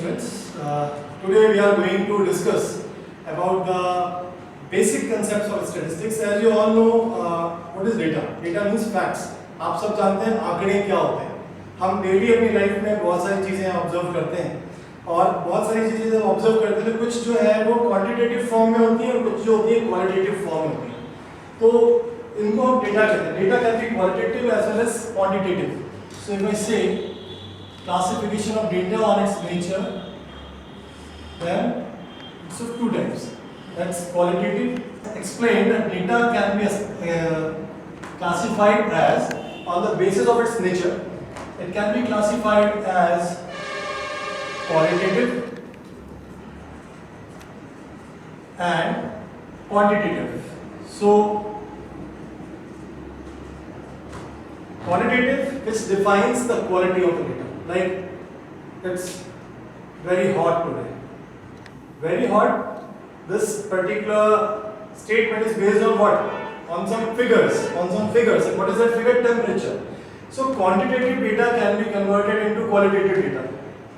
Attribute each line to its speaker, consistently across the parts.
Speaker 1: students. Today we are going to discuss about the basic concepts of statistics. As you all know, what is data? Data means facts. आप सब जानते हैं आंकड़े क्या होते हैं. हम डेली अपनी लाइफ में बहुत सारी चीजें ऑब्जर्व करते हैं और बहुत सारी चीजें जब ऑब्जर्व करते हैं तो कुछ जो है वो क्वांटिटेटिव फॉर्म में होती है और कुछ जो होती है क्वालिटेटिव फॉर्म में होती है. तो इनको हम डेटा कहते हैं. Data can be qualitative as well as quantitative. So if I say classification of data on its nature, then it's of two types. That's qualitative. Explained that data can be classified as on the basis of its nature. It can be classified as qualitative and quantitative. So quantitative, which defines the quality of the data. Like it's very hot today. Very hot. This particular statement is based on what? On some figures. And what is that figure? Temperature. So quantitative data can be converted into qualitative data.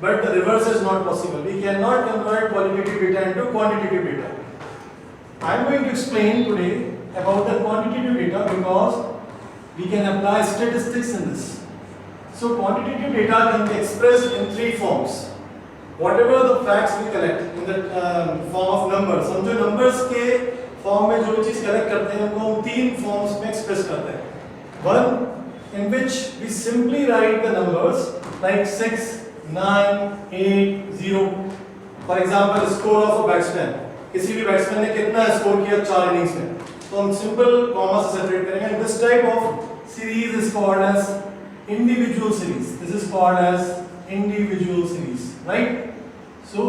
Speaker 1: But the reverse is not possible. We cannot convert qualitative data into quantitative data. I am going to explain today about the quantitative data because we can apply statistics in this. So quantitative data can be expressed in three forms. Whatever the facts we collect in the form of numbers. हम जो numbers के form में जो चीज collect करते हैं उनको हम तीन forms में express करते हैं. One in which we simply write the numbers like 6, 9, 8, 0. For example, score of a batsman. किसी भी batsman ने कितना score किया 4 innings में. तो हम सिंपल कॉमा से सेपरेट करेंगे. This type of series is called as individual series. This is called as individual series, right? So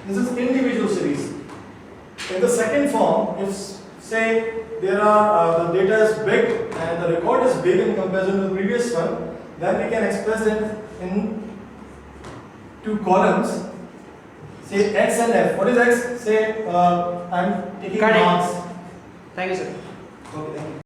Speaker 1: this is individual series. In the second form, if say there are the data is big and the record is big in comparison to the previous one, then we can express it in two columns. Say X and F. What is X? Say I'm taking marks.
Speaker 2: Thank you, sir.
Speaker 1: Okay, thank you.